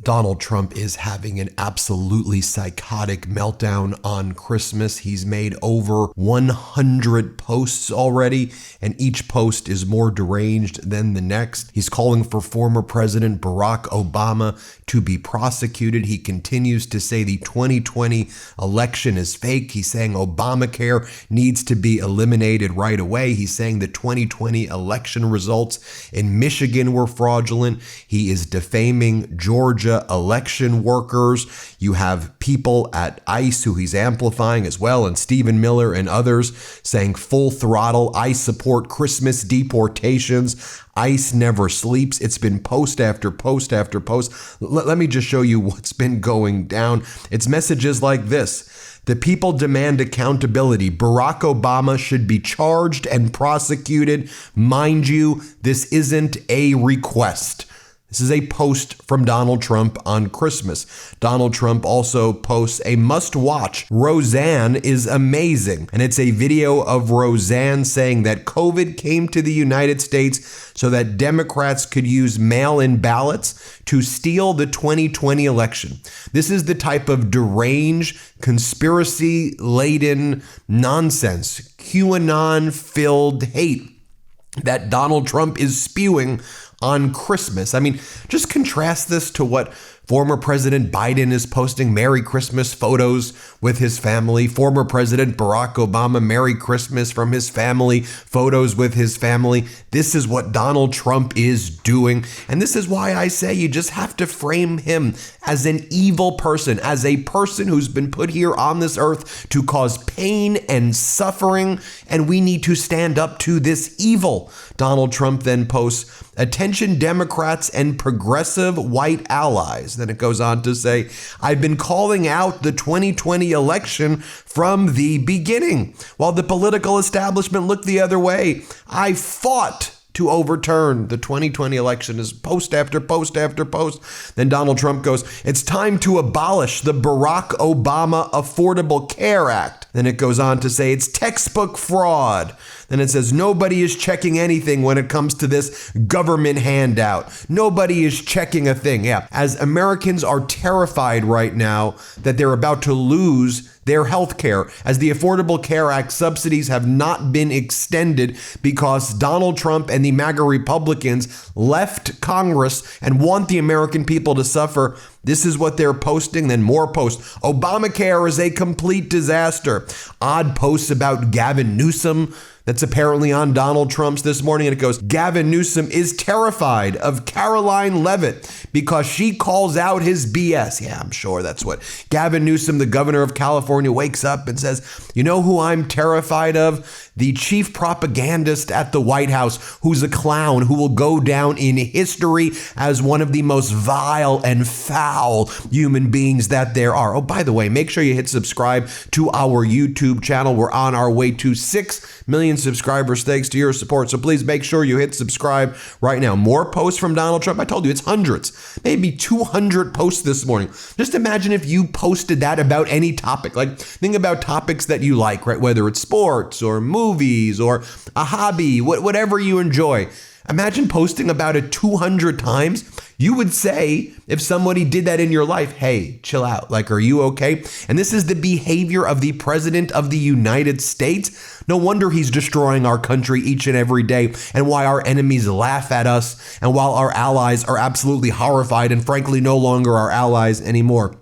Donald Trump is having an absolutely psychotic meltdown on Christmas. He's made over 100 posts already, and each post is more deranged than the next. He's calling for former President Barack Obama to be prosecuted. He continues to say the 2020 election is fake. He's saying Obamacare needs to be eliminated right away. He's saying the 2020 election results in Michigan were fraudulent. He is defaming Georgia election workers. You have people at ICE who he's amplifying as well, and Stephen Miller and others saying full throttle, I support Christmas deportations. ICE never sleeps. It's been post after post after post. Let me just show you what's been going down. It's messages like this. The people demand accountability. Barack Obama should be charged and prosecuted. Mind you, this isn't a request. This is a post from Donald Trump on Christmas. Donald Trump also posts a must-watch. Roseanne is amazing. And it's a video of Roseanne saying that COVID came to the United States so that Democrats could use mail-in ballots to steal the 2020 election. This is the type of deranged, conspiracy-laden nonsense, QAnon-filled hate that Donald Trump is spewing on Christmas. I mean, just contrast this to what former President Biden is posting Merry Christmas photos with his family. Former President Barack Obama, Merry Christmas from his family, photos with his family. This is what Donald Trump is doing. And this is why I say you just have to frame him as an evil person, as a person who's been put here on this earth to cause pain and suffering. And we need to stand up to this evil. Donald Trump then posts, attention Democrats and progressive white allies. Then it goes on to say, I've been calling out the 2020 election from the beginning. While the political establishment looked the other way, I fought to overturn the 2020 election. Is post after post after post. Then Donald Trump goes, it's time to abolish the Barack Obama Affordable Care Act. Then it goes on to say it's textbook fraud. Then it says nobody is checking anything when it comes to this government handout. Nobody is checking a thing. Yeah, as Americans are terrified right now that they're about to lose their health care, as the Affordable Care Act subsidies have not been extended because Donald Trump and the MAGA Republicans left Congress and want the American people to suffer. This is what they're posting. Then more posts. Obamacare is a complete disaster. Odd posts about Gavin Newsom. That's apparently on Donald Trump's this morning. And it goes, Gavin Newsom is terrified of Caroline Leavitt because she calls out his BS. Yeah, I'm sure that's what Gavin Newsom, the governor of California, wakes up and says, you know who I'm terrified of? The chief propagandist at the White House, who's a clown, who will go down in history as one of the most vile and foul human beings that there are. Oh, by the way, make sure you hit subscribe to our YouTube channel. We're on our way to 6 million subscribers thanks to your support. So please make sure you hit subscribe right now. More posts from Donald Trump. I told you it's hundreds, maybe 200 posts this morning. Just imagine if you posted that about any topic. Like, think about topics that you like, right? Whether it's sports or movies or a hobby, whatever you enjoy. Imagine posting about it 200 times. You would say, if somebody did that in your life, hey, chill out. Like, are you okay? And this is the behavior of the president of the United States. No wonder he's destroying our country each and every day, and why our enemies laugh at us, and while our allies are absolutely horrified and frankly no longer our allies anymore.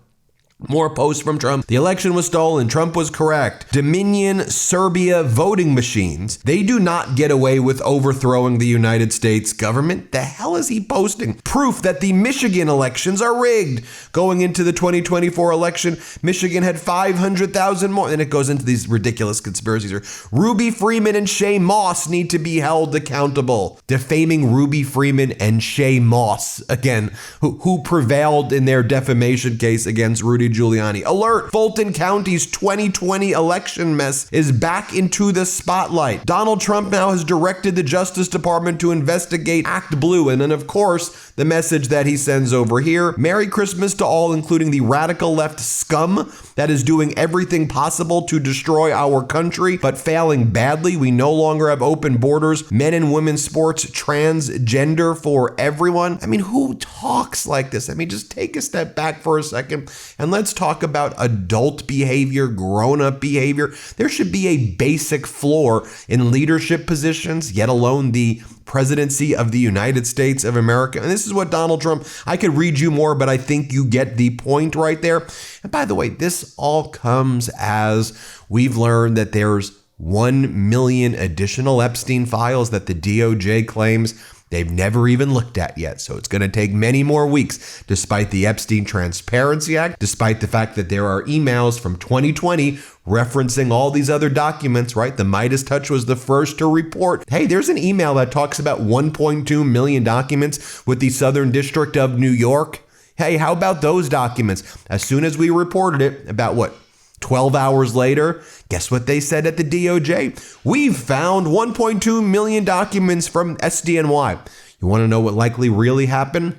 More posts from Trump. The election was stolen. Trump was correct. Dominion Serbia voting machines. They do not get away with overthrowing the United States government. The hell is he posting? Proof that the Michigan elections are rigged. Going into the 2024 election, Michigan had 500,000 more. And it goes into these ridiculous conspiracies here. Ruby Freeman and Shay Moss need to be held accountable. Defaming Ruby Freeman and Shay Moss, again, who prevailed in their defamation case against Rudy Giuliani. Alert! Fulton County's 2020 election mess is back into the spotlight. Donald Trump now has directed the Justice Department to investigate Act Blue. And then, of course, the message that he sends over here: Merry Christmas to all, including the radical left scum that is doing everything possible to destroy our country, but failing badly. We no longer have open borders, men and women's sports, transgender for everyone. I mean, who talks like this? I mean, just take a step back for a second and let's talk about adult behavior, grown-up behavior. There should be a basic floor in leadership positions, yet alone the presidency of the United States of America. And this is what Donald Trump, I could read you more, but I think you get the point right there. And by the way, this all comes as we've learned that there's 1 million additional Epstein files that the DOJ claims they've never even looked at yet. So it's going to take many more weeks, despite the Epstein Transparency Act, despite the fact that there are emails from 2020 referencing all these other documents, right? The MeidasTouch was the first to report, hey, there's an email that talks about 1.2 million documents with the Southern District of New York. Hey, how about those documents? As soon as we reported it, about 12 hours later, guess what they said at the DOJ? We've found 1.2 million documents from SDNY. You want to know what likely really happened?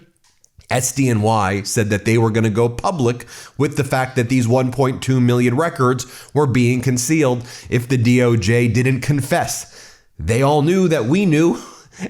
SDNY said that they were going to go public with the fact that these 1.2 million records were being concealed if the DOJ didn't confess. They all knew that we knew,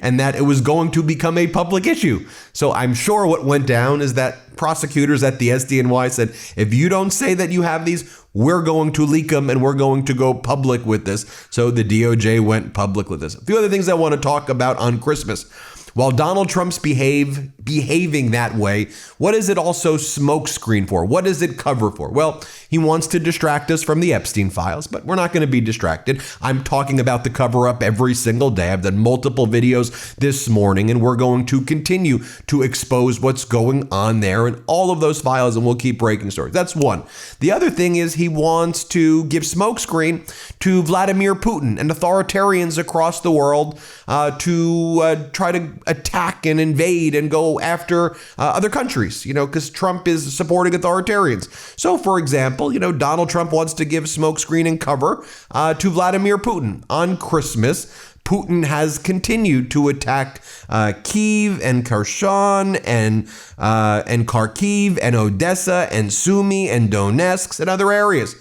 and that it was going to become a public issue. So I'm sure what went down is that prosecutors at the SDNY said, if you don't say that you have these, we're going to leak them and we're going to go public with this. So the DOJ went public with this. A few other things I want to talk about on Christmas. While Donald Trump's behaving that way, what is it also smokescreen for? What does it cover for? Well, he wants to distract us from the Epstein files, but we're not going to be distracted. I'm talking about the cover up every single day. I've done multiple videos this morning, and we're going to continue to expose what's going on there in all of those files, and we'll keep breaking stories. That's one. The other thing is he wants to give smokescreen to Vladimir Putin and authoritarians across the world to try to attack and invade and go after other countries, because Trump is supporting authoritarians. So, for example, Donald Trump wants to give smokescreen and cover to Vladimir Putin. On Christmas, Putin has continued to attack Kyiv and Kherson and Kharkiv and Odessa and Sumy and Donetsk and other areas.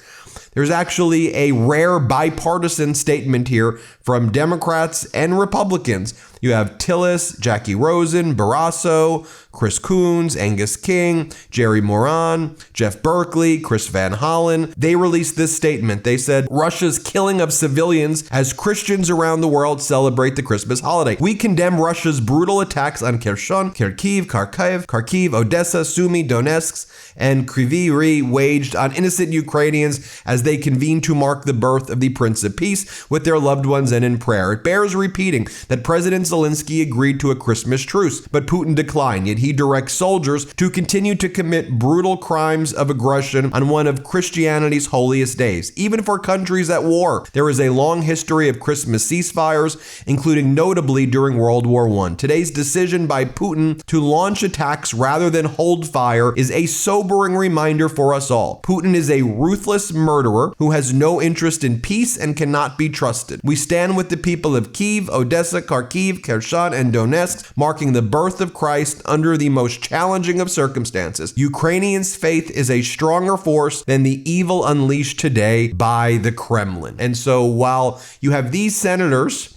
There's actually a rare bipartisan statement here from Democrats and Republicans. You have Tillis, Jackie Rosen, Barrasso, Chris Coons, Angus King, Jerry Moran, Jeff Berkeley, Chris Van Hollen. They released this statement. They said, Russia's killing of civilians as Christians around the world celebrate the Christmas holiday. We condemn Russia's brutal attacks on Kherson, Kharkiv, Odessa, Sumy, Donetsk, and Kryvyi Rih waged on innocent Ukrainians as they convene to mark the birth of the Prince of Peace with their loved ones and in prayer. It bears repeating that President Zelensky agreed to a Christmas truce, but Putin declined, yet he directs soldiers to continue to commit brutal crimes of aggression on one of Christianity's holiest days. Even for countries at war, there is a long history of Christmas ceasefires, including notably during World War I. Today's decision by Putin to launch attacks rather than hold fire is a sobering reminder for us all. Putin is a ruthless murderer who has no interest in peace and cannot be trusted. We stand with the people of Kyiv, Odessa, Kharkiv, Kherson, and Donetsk, marking the birth of Christ under the most challenging of circumstances. Ukrainians' faith is a stronger force than the evil unleashed today by the Kremlin. And so while you have these senators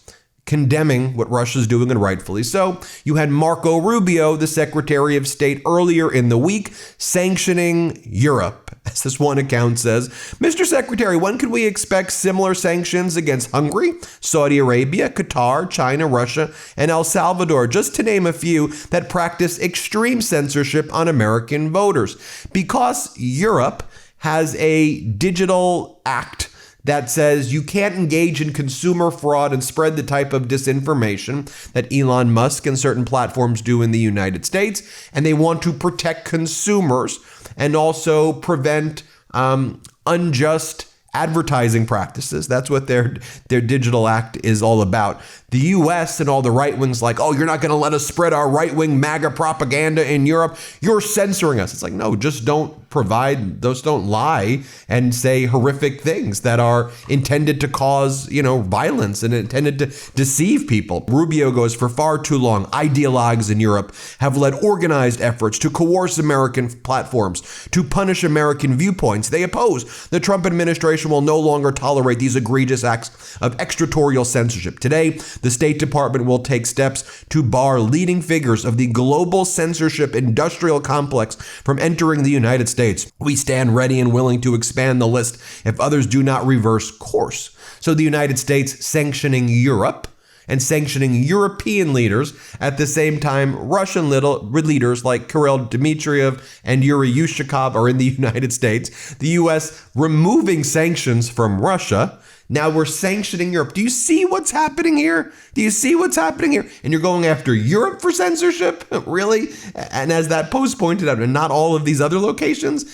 condemning what Russia's doing, and rightfully so, you had Marco Rubio, the Secretary of State, earlier in the week sanctioning Europe. As this one account says, Mr. Secretary, when can we expect similar sanctions against Hungary, Saudi Arabia, Qatar, China, Russia, and El Salvador, just to name a few that practice extreme censorship on American voters? Because Europe has a digital act that says you can't engage in consumer fraud and spread the type of disinformation that Elon Musk and certain platforms do in the United States. And they want to protect consumers and also prevent unjust advertising practices. That's what their digital act is all about. The US and all the right wings like, oh, you're not going to let us spread our right-wing MAGA propaganda in Europe. You're censoring us. It's like, no, just don't don't lie and say horrific things that are intended to cause, violence and intended to deceive people. Rubio goes, for far too long, ideologues in Europe have led organized efforts to coerce American platforms, to punish American viewpoints they oppose. The Trump administration will no longer tolerate these egregious acts of extraterritorial censorship. Today, the State Department will take steps to bar leading figures of the global censorship industrial complex from entering the United States. We stand ready and willing to expand the list if others do not reverse course. So the United States sanctioning Europe and sanctioning European leaders, at the same time Russian leaders like Kirill Dmitriev and Yuri Yushchikov are in the United States. The U.S. removing sanctions from Russia. Now we're sanctioning Europe. Do you see what's happening here? And you're going after Europe for censorship? Really? And as that post pointed out, and not all of these other locations,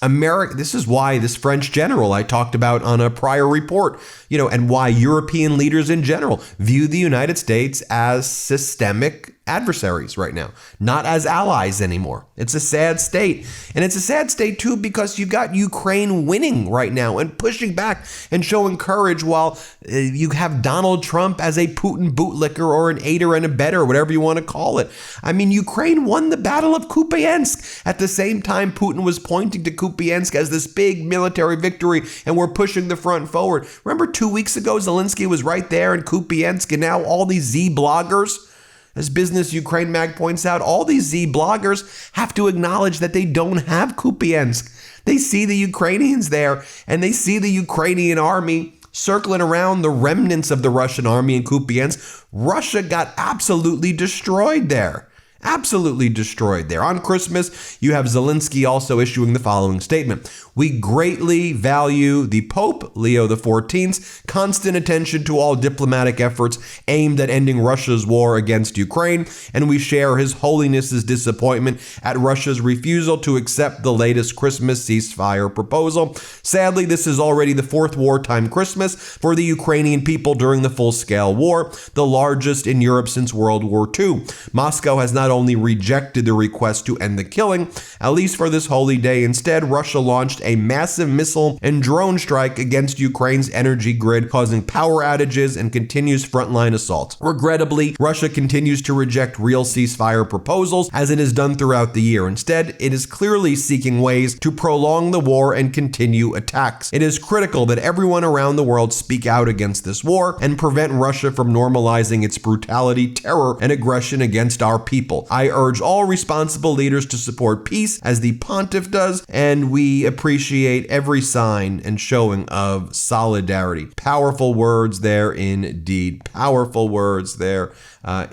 this is why this French general I talked about on a prior report, and why European leaders in general view the United States as systemic adversaries right now, not as allies anymore. It's a sad state. And it's a sad state too because you've got Ukraine winning right now and pushing back and showing courage while you have Donald Trump as a Putin bootlicker or an aider and abettor, whatever you want to call it. I mean, Ukraine won the Battle of Kupiansk. At the same time, Putin was pointing to Kupiansk as this big military victory and we're pushing the front forward. Remember 2 weeks ago, Zelensky was right there in Kupiansk, and now all these Z bloggers, as Business Ukraine Mag points out, all these Z bloggers have to acknowledge that they don't have Kupiansk. They see the Ukrainians there, and they see the Ukrainian army circling around the remnants of the Russian army in Kupiansk. Russia got absolutely destroyed there. On Christmas, you have Zelensky also issuing the following statement. We greatly value the Pope, Leo XIV's, constant attention to all diplomatic efforts aimed at ending Russia's war against Ukraine, and we share His Holiness's disappointment at Russia's refusal to accept the latest Christmas ceasefire proposal. Sadly, this is already the fourth wartime Christmas for the Ukrainian people during the full-scale war, the largest in Europe since World War II. Moscow has not only rejected the request to end the killing, at least for this holy day. Instead, Russia launched a massive missile and drone strike against Ukraine's energy grid, causing power outages and continues frontline assaults. Regrettably, Russia continues to reject real ceasefire proposals, as it has done throughout the year. Instead, it is clearly seeking ways to prolong the war and continue attacks. It is critical that everyone around the world speak out against this war and prevent Russia from normalizing its brutality, terror, and aggression against our people. I urge all responsible leaders to support peace as the Pontiff does, and we appreciate every sign and showing of solidarity. Powerful words there indeed.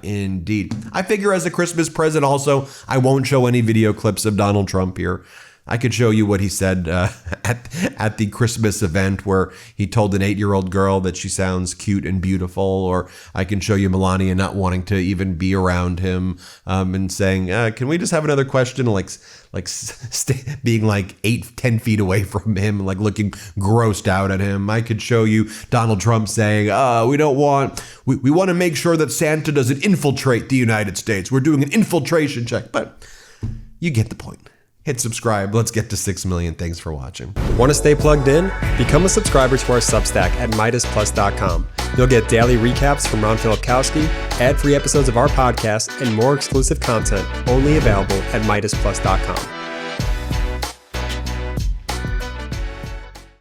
Indeed. I figure as a Christmas present also, I won't show any video clips of Donald Trump here. I could show you what he said at the Christmas event where he told an 8-year-old girl that she sounds cute and beautiful, or I can show you Melania not wanting to even be around him and saying, can we just have another question? Being like 8-10 feet away from him, like looking grossed out at him. I could show you Donald Trump saying, we want to make sure that Santa doesn't infiltrate the United States. We're doing an infiltration check. But you get the point. Hit subscribe. Let's get to 6 million. Thanks for watching. Want to stay plugged in? Become a subscriber to our Substack at MeidasPlus.com. You'll get daily recaps from Ron Filipkowski, ad-free episodes of our podcast, and more exclusive content only available at MeidasPlus.com.